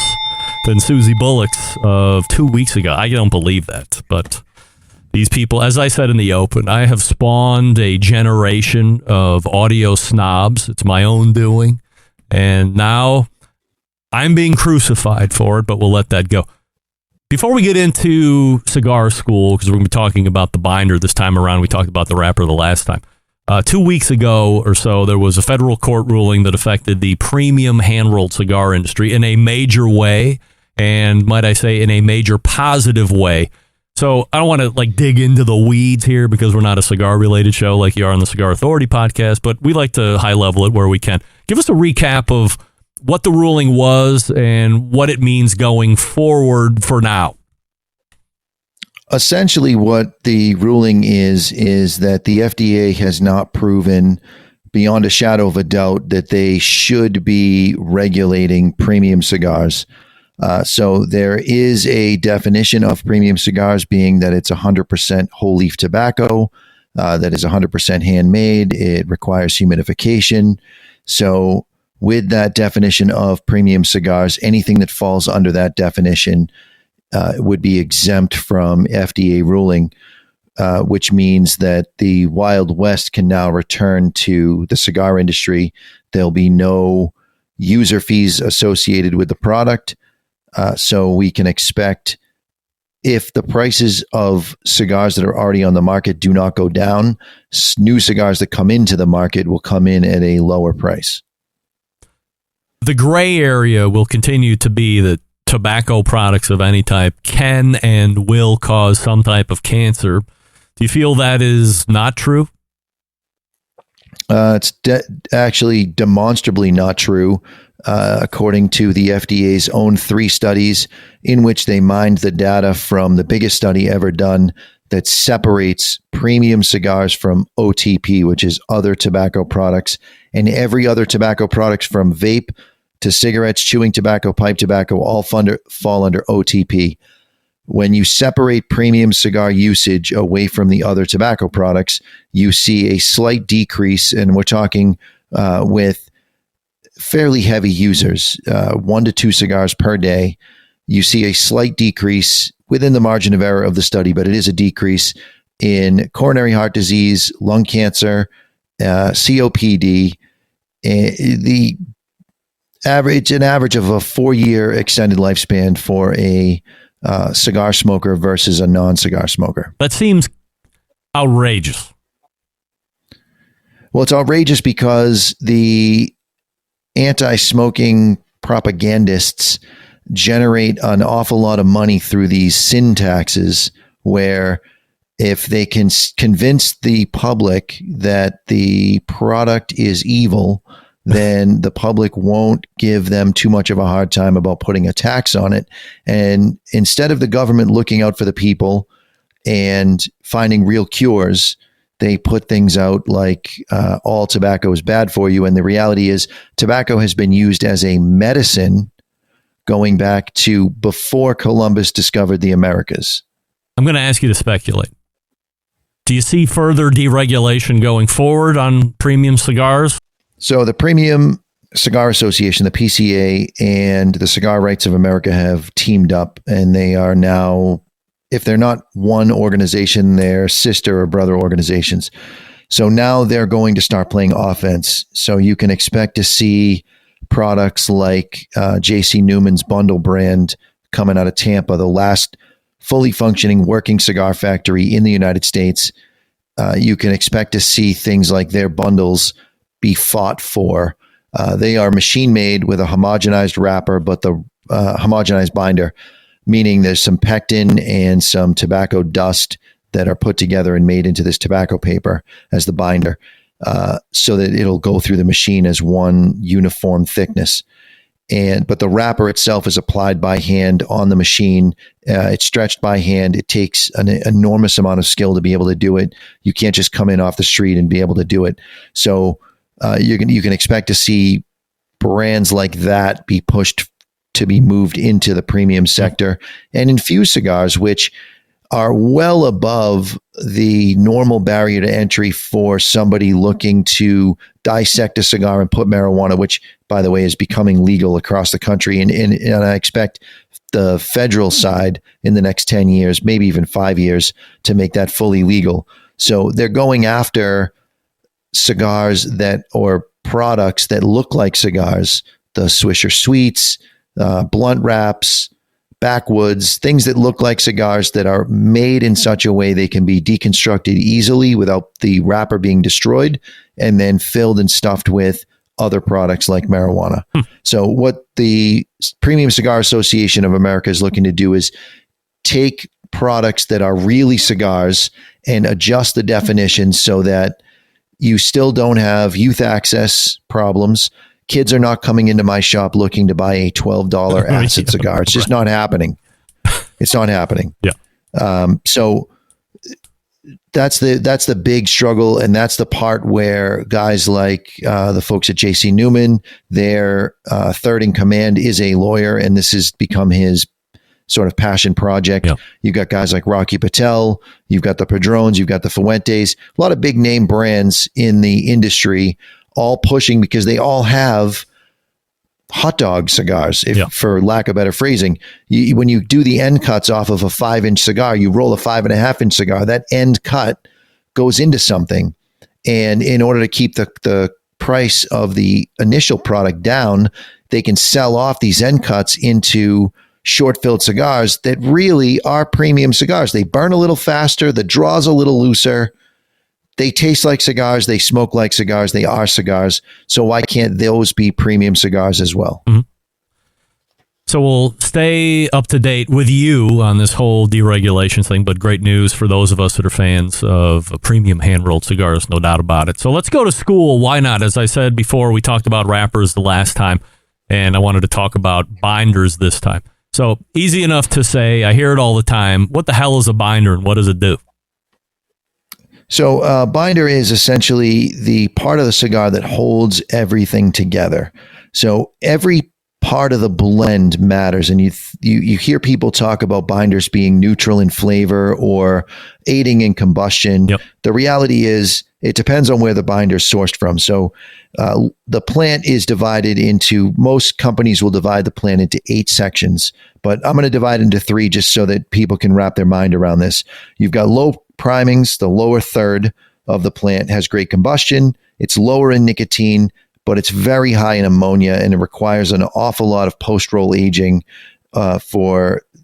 than Susie Bullock's of 2 weeks ago. I don't believe that, but these people, as I said in the open, I have spawned a generation of audio snobs. It's my own doing, and now I'm being crucified for it, but we'll let that go. Before we get into cigar school, because we're going to be talking about the binder this time around, we talked about the wrapper the last time. 2 weeks ago or so, there was a federal court ruling that affected the premium hand-rolled cigar industry in a major way, and might I say, in a major positive way. So I don't want to dig into the weeds here because we're not a cigar-related show like you are on the Cigar Authority podcast, but we like to high-level it where we can. Give us a recap of what the ruling was and what it means going forward for now. Essentially, what the ruling is that the FDA has not proven beyond a shadow of a doubt that they should be regulating premium cigars. So there is a definition of premium cigars being that it's 100% whole leaf tobacco, that is 100% handmade. It requires humidification. So with that definition of premium cigars, anything that falls under that definition would be exempt from FDA ruling, which means that the Wild West can now return to the cigar industry. There'll be no user fees associated with the product. So we can expect, if the prices of cigars that are already on the market do not go down, new cigars that come into the market will come in at a lower price. The gray area will continue to be that tobacco products of any type can and will cause some type of cancer. Do you feel that is not true? It's actually demonstrably not true, according to the FDA's own 3 studies in which they mined the data from the biggest study ever done that separates premium cigars from OTP, which is other tobacco products, and every other tobacco products from vape to cigarettes, chewing tobacco, pipe tobacco, all fall under OTP. When you separate premium cigar usage away from the other tobacco products, you see a slight decrease, and we're talking with fairly heavy users, 1 to 2 cigars per day. You see a slight decrease within the margin of error of the study, but it is a decrease in coronary heart disease, lung cancer, COPD. The average, an average of a 4-year extended lifespan for a cigar smoker versus a non-cigar smoker. That seems outrageous. Well, it's outrageous because the anti-smoking propagandists generate an awful lot of money through these sin taxes, where if they can convince the public that the product is evil, then the public won't give them too much of a hard time about putting a tax on it. And instead of the government looking out for the people and finding real cures, they put things out like all tobacco is bad for you. And the reality is tobacco has been used as a medicine going back to before Columbus discovered the Americas. I'm going to ask you to speculate. Do you see further deregulation going forward on premium cigars? So the Premium Cigar Association, the PCA, and the Cigar Rights of America have teamed up, and they are now, if they're not one organization, they're sister or brother organizations. So now they're going to start playing offense. So you can expect to see products like J.C. Newman's Bundle brand coming out of Tampa, the last fully functioning working cigar factory in the United States. You can expect to see things like their bundles be fought for. They are machine made with a homogenized wrapper, but the homogenized binder, meaning there's some pectin and some tobacco dust that are put together and made into this tobacco paper as the binder, so that it'll go through the machine as one uniform thickness. But the wrapper itself is applied by hand on the machine. It's stretched by hand. It takes an enormous amount of skill to be able to do it. You can't just come in off the street and be able to do it. So you can expect to see brands like that be pushed to be moved into the premium sector, and infused cigars, which are well above the normal barrier to entry for somebody looking to dissect a cigar and put marijuana, which, by the way, is becoming legal across the country. And I expect the federal side in the next 10 years, maybe even 5 years, to make that fully legal. So they're going after cigars or products that look like cigars, the Swisher Sweets, blunt wraps, backwoods, things that look like cigars that are made in such a way they can be deconstructed easily without the wrapper being destroyed, and then filled and stuffed with other products like marijuana. So what the Premium Cigar Association of America is looking to do is take products that are really cigars and adjust the definition so that you still don't have youth access problems. Kids are not coming into my shop looking to buy a $12 acid cigar. It's just not happening. It's not happening. Yeah. So that's the big struggle, and that's the part where guys like the folks at J.C. Newman, their third in command is a lawyer, and this has become his sort of passion project. Yeah. You've got guys like Rocky Patel, you've got the Padrones, you've got the Fuentes, a lot of big name brands in the industry, all pushing because they all have hot dog cigars, for lack of better phrasing. When you do the end cuts off of a 5-inch cigar, you roll a 5.5-inch cigar, that end cut goes into something. And in order to keep the price of the initial product down, they can sell off these end cuts into short-filled cigars that really are premium cigars. They burn a little faster. The draw's a little looser. They taste like cigars. They smoke like cigars. They are cigars. So why can't those be premium cigars as well? Mm-hmm. So we'll stay up to date with you on this whole deregulation thing, but great news for those of us that are fans of premium hand-rolled cigars, no doubt about it. So let's go to school. Why not? As I said before, we talked about wrappers the last time, and I wanted to talk about binders this time. So easy enough to say, I hear it all the time. What the hell is a binder and what does it do? So binder is essentially the part of the cigar that holds everything together. So every part of the blend matters, and you hear people talk about binders being neutral in flavor or aiding in combustion. Yep. The reality is it depends on where the binder is sourced from. So the plant is divided into, most companies will divide the plant into 8 sections, but I'm going to divide into 3 just so that people can wrap their mind around this. You've got low primings. The lower third of the plant has great combustion. It's lower in nicotine, but it's very high in ammonia, and it requires an awful lot of post-roll aging and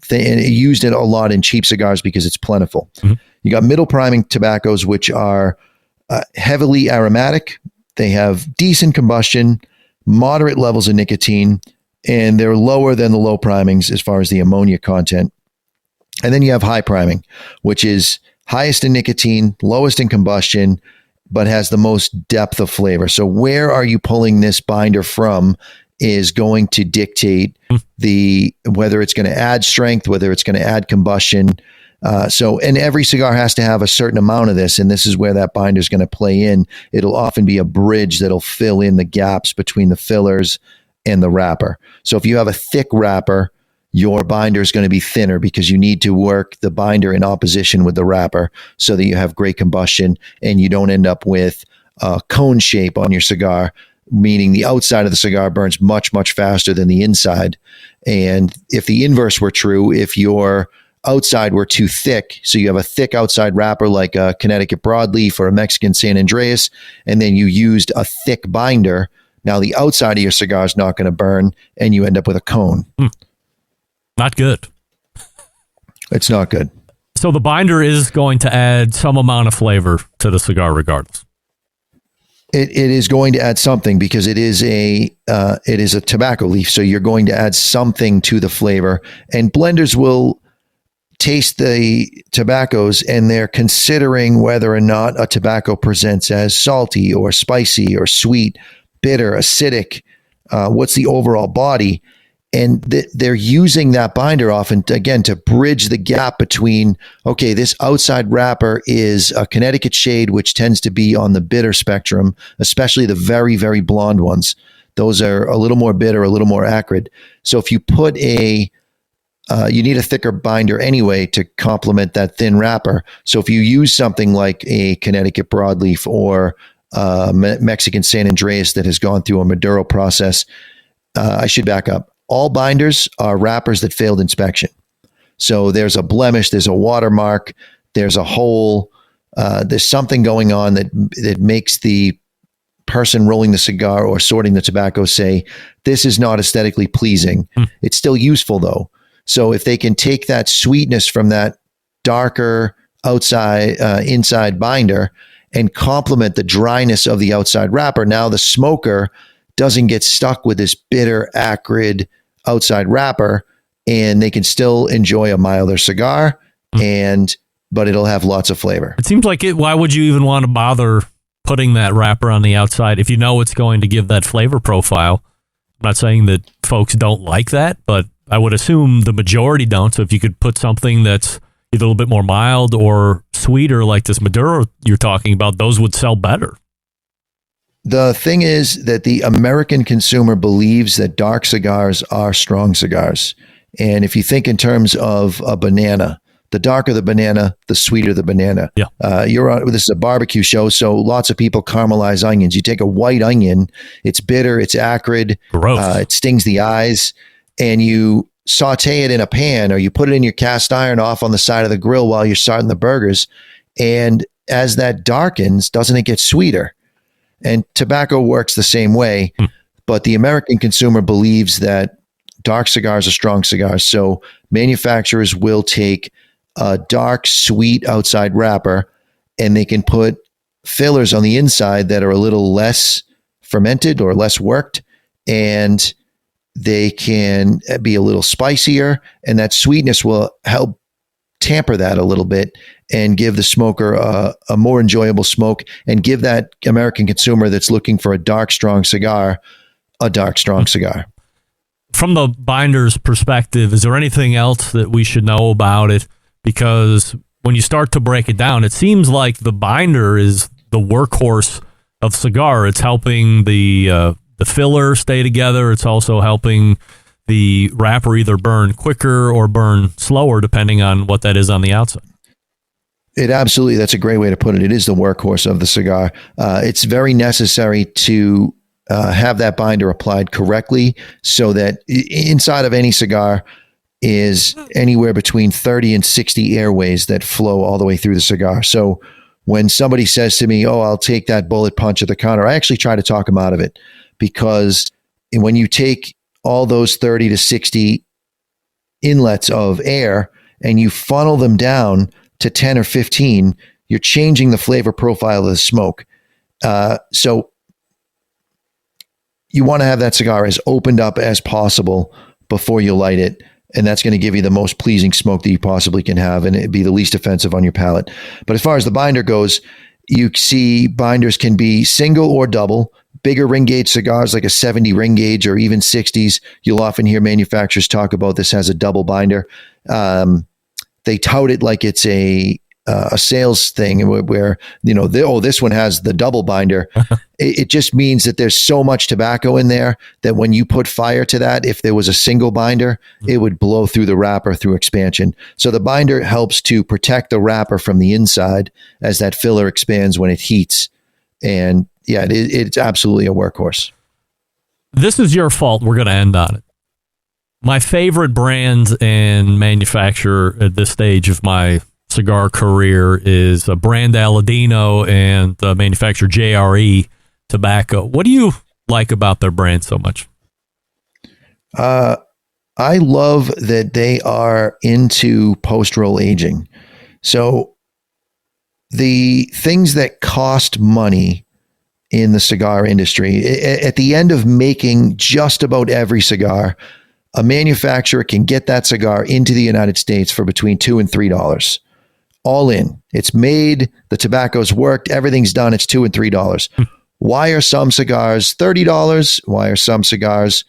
it used it a lot in cheap cigars because it's plentiful. Mm-hmm. You got middle priming tobaccos, which are heavily aromatic. They have decent combustion, moderate levels of nicotine, and they're lower than the low primings as far as the ammonia content. And then you have high priming, which is highest in nicotine, lowest in combustion, but has the most depth of flavor. So where are you pulling this binder from is going to dictate whether it's going to add strength, whether it's going to add combustion. And every cigar has to have a certain amount of this, and this is where that binder is going to play in. It'll often be a bridge that'll fill in the gaps between the fillers and the wrapper. So if you have a thick wrapper, your binder is going to be thinner because you need to work the binder in opposition with the wrapper so that you have great combustion and you don't end up with a cone shape on your cigar, meaning the outside of the cigar burns much, much faster than the inside. And if the inverse were true, if your outside were too thick, so you have a thick outside wrapper like a Connecticut broadleaf or a Mexican San Andreas, and then you used a thick binder, now the outside of your cigar is not going to burn and you end up with a cone. Not good. It's not good. So the binder is going to add some amount of flavor to the cigar regardless. It is going to add something because it is a tobacco leaf. So you're going to add something to the flavor, and blenders will taste the tobaccos and they're considering whether or not a tobacco presents as salty or spicy or sweet, bitter, acidic. What's the overall body? And they're using that binder often, again, to bridge the gap between, okay, this outside wrapper is a Connecticut shade, which tends to be on the bitter spectrum, especially the very, very blonde ones. Those are a little more bitter, a little more acrid. So if you put you need a thicker binder anyway to complement that thin wrapper. So if you use something like a Connecticut broadleaf or Mexican San Andreas that has gone through a Maduro process, I should back up. All binders are wrappers that failed inspection. So there's a blemish, there's a watermark, there's a hole, there's something going on that makes the person rolling the cigar or sorting the tobacco say, this is not aesthetically pleasing. It's still useful though. So if they can take that sweetness from that darker inside binder and complement the dryness of the outside wrapper, now the smoker doesn't get stuck with this bitter, acrid outside wrapper, and they can still enjoy a milder cigar, but it'll have lots of flavor. It seems like why would you even want to bother putting that wrapper on the outside if you know it's going to give that flavor profile? I'm not saying that folks don't like that, but I would assume the majority don't. So if you could put something that's either a little bit more mild or sweeter, like this Maduro you're talking about, those would sell better. The thing is that the American consumer believes that dark cigars are strong cigars. And if you think in terms of a banana, the darker the banana, the sweeter the banana. Yeah. This is a barbecue show, so lots of people caramelize onions. You take a white onion, it's bitter, it's acrid, it stings the eyes, and you saute it in a pan or you put it in your cast iron off on the side of the grill while you're starting the burgers. And as that darkens, doesn't it get sweeter? And tobacco works the same way, but the American consumer believes that dark cigars or strong cigars. So manufacturers will take a dark, sweet outside wrapper, and they can put fillers on the inside that are a little less fermented or less worked, and they can be a little spicier, and that sweetness will help tamper that a little bit and give the smoker a more enjoyable smoke, and give that American consumer that's looking for a dark, strong cigar a dark, strong cigar. From the binder's perspective, is there anything else that we should know about it? Because when you start to break it down, it seems like the binder is the workhorse of cigar. It's helping the filler stay together. It's also helping the wrapper either burn quicker or burn slower, depending on what that is on the outside. It absolutely, that's a great way to put it. It is the workhorse of the cigar. It's very necessary to have that binder applied correctly, so that inside of any cigar is anywhere between 30 and 60 airways that flow all the way through the cigar. So when somebody says to me, "Oh, I'll take that bullet punch at the counter," I actually try to talk them out of it, because when you take all those 30 to 60 inlets of air and you funnel them down to 10 or 15, you're changing the flavor profile of the smoke. So you want to have that cigar as opened up as possible before you light it. And that's going to give you the most pleasing smoke that you possibly can have, and it'd be the least offensive on your palate. But as far as the binder goes, you see binders can be single or double. Bigger ring gauge cigars like a 70 ring gauge or even 60s, you'll often hear manufacturers talk about this as a double binder. They tout it like it's a sales thing where, this one has the double binder. It just means that there's so much tobacco in there that when you put fire to that, if there was a single binder, it would blow through the wrapper through expansion. So the binder helps to protect the wrapper from the inside as that filler expands when it heats. And yeah, it's absolutely a workhorse. This is your fault. We're going to end on it. My favorite brand and manufacturer at this stage of my cigar career is a brand Aladino and the manufacturer JRE Tobacco. What do you like about their brand so much? I love that they are into post-roll aging. So the things that cost money in the cigar industry, at the end of making just about every cigar, a manufacturer can get that cigar into the United States for between $2 and $3. All in. It's made, the tobacco's worked, everything's done, it's $2 and $3. Why are some cigars $30? Why are some cigars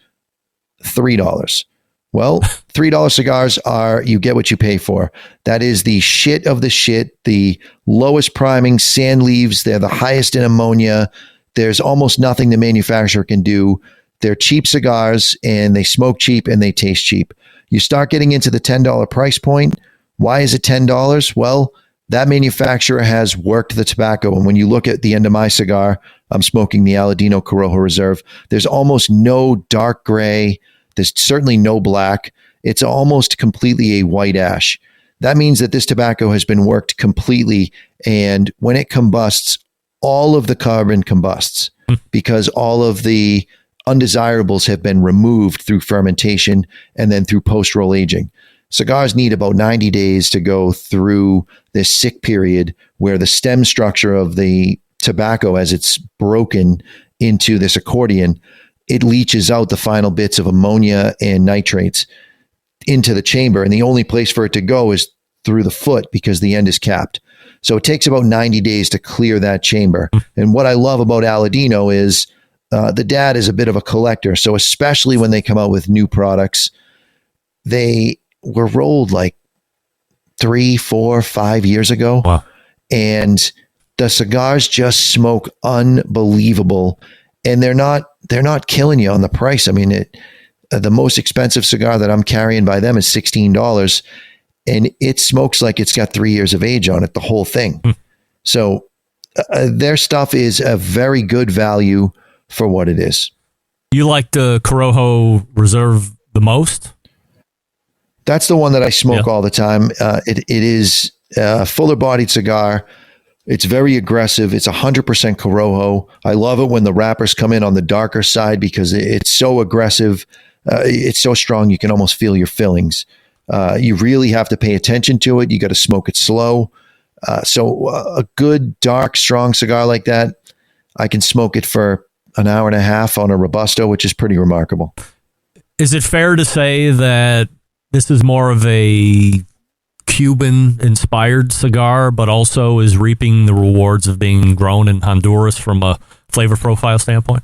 $3? Well, $3 cigars are, you get what you pay for. That is the shit of the shit, the lowest priming, sand leaves, they're the highest in ammonia. There's almost nothing the manufacturer can do. They're cheap cigars, and they smoke cheap and they taste cheap. You start getting into the $10 price point. Why is it $10? Well, that manufacturer has worked the tobacco. And when you look at the end of my cigar, I'm smoking the Aladino Corojo Reserve. There's almost no dark gray. There's certainly no black. It's almost completely a white ash. That means that this tobacco has been worked completely. And when it combusts, all of the carbon combusts because all of the undesirables have been removed through fermentation and then through post-roll aging. Cigars need about 90 days to go through this sick period where the stem structure of the tobacco, as it's broken into this accordion, it leaches out the final bits of ammonia and nitrates into the chamber. And the only place for it to go is through the foot because the end is capped. So it takes about 90 days to clear that chamber. And what I love about Aladino is the dad is a bit of a collector. So especially when they come out with new products, they were rolled like 3, 4, 5 years ago. Wow. And the cigars just smoke unbelievable. And they're not killing you on the price. I mean, the most expensive cigar that I'm carrying by them is $16. And it smokes like it's got 3 years of age on it, the whole thing. So their stuff is a very good value for what it is. You like the Corojo Reserve the most? That's the one that I smoke all the time. It is a fuller bodied cigar. It's very aggressive. It's 100% Corojo. I love it when the wrappers come in on the darker side because it's so aggressive It's so strong you can almost feel your fillings. You really have to pay attention to it. You got to smoke it slow. So a good, dark, strong cigar like that, I can smoke it for an hour and a half on a Robusto, which is pretty remarkable. Is it fair to say that this is more of a Cuban-inspired cigar, but also is reaping the rewards of being grown in Honduras from a flavor profile standpoint?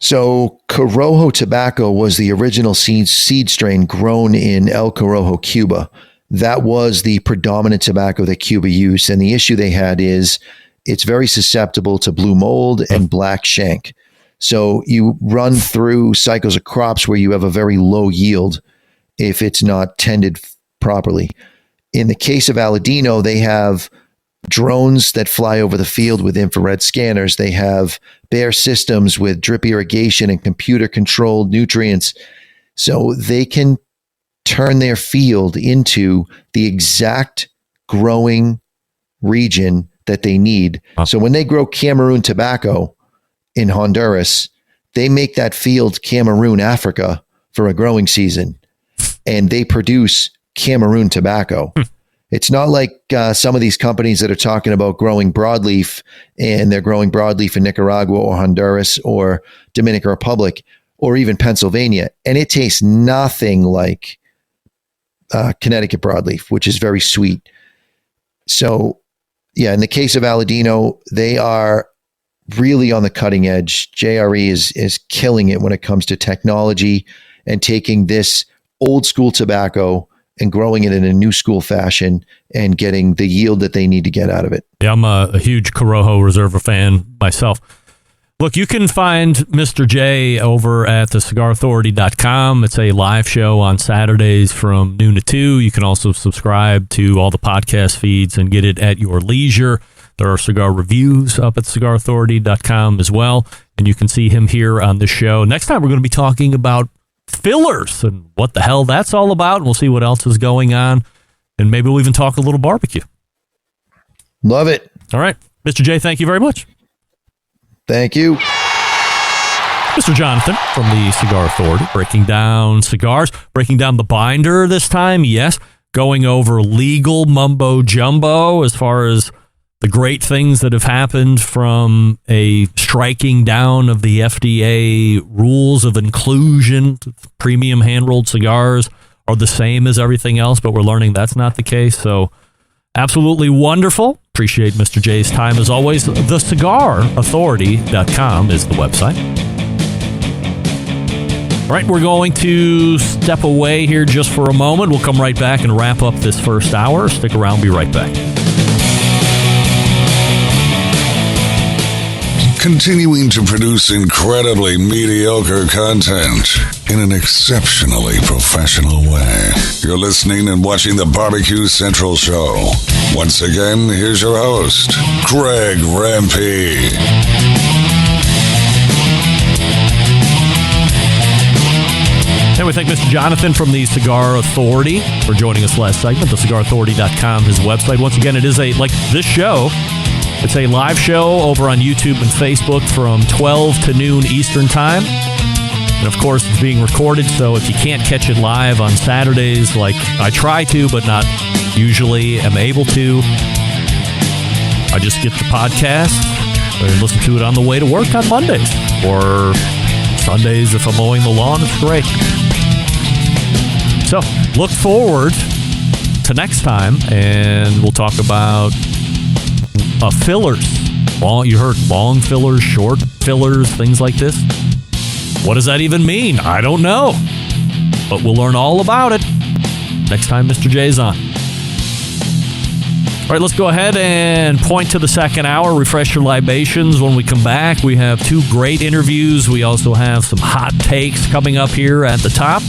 So Corojo tobacco was the original seed strain grown in El Corojo, Cuba. That was the predominant tobacco that Cuba used. And the issue they had is it's very susceptible to blue mold and black shank. So you run through cycles of crops where you have a very low yield if it's not tended properly. In the case of Aladino, they have drones that fly over the field with infrared scanners. They have bare systems with drip irrigation and computer controlled nutrients. So they can turn their field into the exact growing region that they need. So when they grow Cameroon tobacco in Honduras, they make that field Cameroon, Africa for a growing season, and they produce Cameroon tobacco. It's not like some of these companies that are talking about growing broadleaf, and they're growing broadleaf in Nicaragua or Honduras or Dominican Republic or even Pennsylvania, and it tastes nothing like Connecticut broadleaf, which is very sweet. So, yeah, in the case of Aladino, they are really on the cutting edge. JRE is killing it when it comes to technology and taking this old school tobacco and growing it in a new school fashion and getting the yield that they need to get out of it. Yeah, I'm a huge Corojo Reserva fan myself. Look, you can find Mr. J over at thecigarauthority.com. It's a live show on Saturdays from noon to 2. You can also subscribe to all the podcast feeds and get it at your leisure. There are cigar reviews up at thecigarauthority.com as well. And you can see him here on the show. Next time, we're going to be talking about fillers and what the hell that's all about. And we'll see what else is going on. And maybe we'll even talk a little barbecue. Love it. All right. Mr. J, thank you very much. Thank you. Mr. Jonathan from the Cigar Authority, breaking down cigars, breaking down the binder this time, yes, going over legal mumbo jumbo as far as the great things that have happened from a striking down of the FDA rules of inclusion. Premium hand-rolled cigars are the same as everything else, but we're learning that's not the case. So absolutely wonderful. Appreciate Mr. J's time as always. Thecigarauthority.com is the website. All right, we're going to step away here just for a moment. We'll come right back and wrap up this first hour. Stick around, be right back. Continuing to produce incredibly mediocre content in an exceptionally professional way. You're listening and watching the Barbecue Central Show. Once again, here's your host, Greg Rempe. And we thank Mr. Jonathan from the Cigar Authority for joining us last segment, thecigarauthority.com, his website. Once again, it is like this show. It's a live show over on YouTube and Facebook from 12 to noon Eastern Time. And of course, it's being recorded, so if you can't catch it live on Saturdays, like I try to, but not usually am able to, I just get the podcast and listen to it on the way to work on Mondays. Or Sundays if I'm mowing the lawn, it's great. So, look forward to next time, and we'll talk about fillers. You heard long fillers, short fillers, things like this. What does that even mean? I don't know. But we'll learn all about it next time Mr. J's on. All right, let's go ahead and point to the second hour. Refresh your libations. When we come back, we have two great interviews. We also have some hot takes coming up here at the top.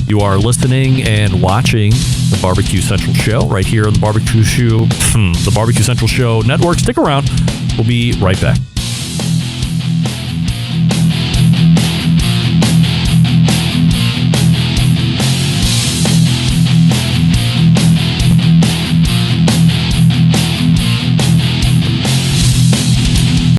You are listening and watching the Barbecue Central Show right here on the Barbecue Central Show Network. Stick around. We'll be right back.